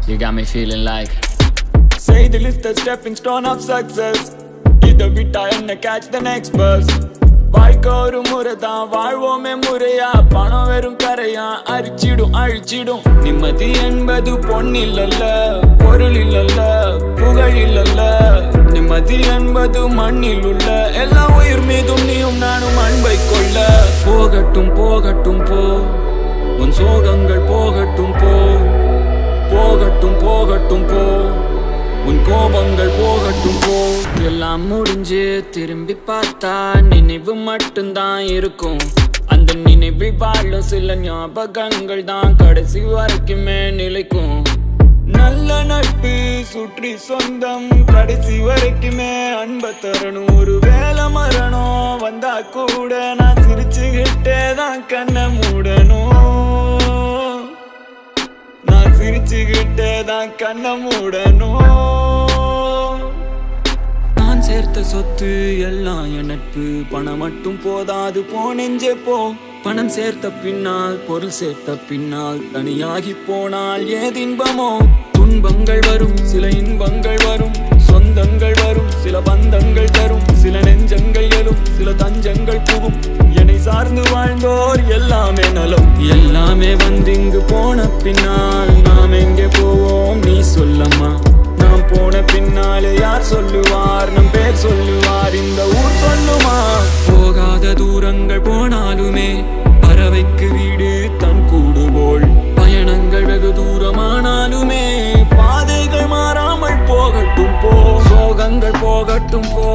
You got me feeling like say the list a stepping stone of success. இத விட்டா என்ன catch the next bus. வாழ்க்கை ஒரு முறைதான் வாழ்வோமே முறையா. பணம் வெறும் கரையா அரிச்சிடும் அழிச்சிடும். நிம்மதி என்பது பொன்னில்லல்ல பொருளில்லல்ல புகழில்லல்ல. நிம்மதி என்பது மண்ணில் உள்ள எல்லா உயிர் மீதும் நீயும் நானும் அன்பை கொள்ள. போகட்டும் போகட்டும் போ உன் சோகங்கள் போகட்டும் போ. போகட்டும் போகட்டும் போ உன் கோபங்கள் போகட்டும் போ. எல்லாம் முடிஞ்சு திரும்பி பார்த்தா நினைவு மட்டும்தான் இருக்கும். அந்த நினைவில் வாழும் சில ஞாபகங்கள் தான் கடைசி வரைக்குமே நிலைக்கும். நல்ல நட்பு சுற்றி சொந்தம் கடைசி வரைக்குமே அன்பை தரணும். ஒரு வேலை மரணம் வந்தா கூட நான் சிரிச்சுக்கிட்டே தான் கண்ணை மூடணும். நான் சிரிச்சுக்கிட்டே தான் கண்ணை மூடணும். நான் சேர்த்த சொத்து எல்லாம் என் நட்பு. பணம் மட்டும் போதாது போனெஞ்சே போ. பணம் சேர்த்த பின்னால் பொருள் சேர்த்த பின்னால் தனியாகி போனால் ஏதின்பமோ. துன்பங்கள் வரும் சில இன்பங்கள் வரும். சொந்தங்கள் வரும் சில பந்தங்கள் தரும். சில நெஞ்சங்கள் எழும் சில தஞ்சங்கள் புகும். என்னை சார்ந்து வாழ்ந்தோர் எல்லாமே நலம். எல்லாமே வந்து இங்கு போன பின்னால் நாம் எங்கே போவோம் நீ சொல்லம்மா. நாம் போன பின்னாலே யார் சொல்லுவார் நம் பேர் சொல்லுவார் இந்த ஊர் சொல்லுமா. போகாத தூரங்கள் போனாலுமே பறவைக்கு வீடு தன் கூடு போல். பயணங்கள் வெகு தூரமானாலுமே பாதைகள் மாறாமல் போகட்டும் போ. சோகங்கள் போகட்டும் போ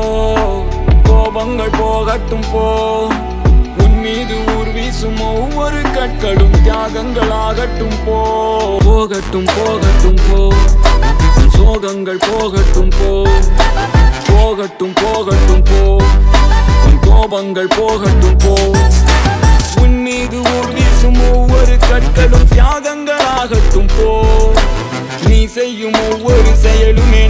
கோபங்கள் போகட்டும் போ. உன் மீது ஊர் வீசும் ஒவ்வொரு கற்களும் தியாகங்களாகட்டும் போ. போகட்டும் போகட்டும் போ சோகங்கள் போகட்டும் போ. போகட்டும் போகட்டும் போ உன் கோபங்கள் போகட்டும் போ. உன் மீது ஊர் வீசும் ஒவ்வொரு கற்களும் தியாகங்களாகட்டும் போ. நீ செய்யும் ஒவ்வொரு செயலுமே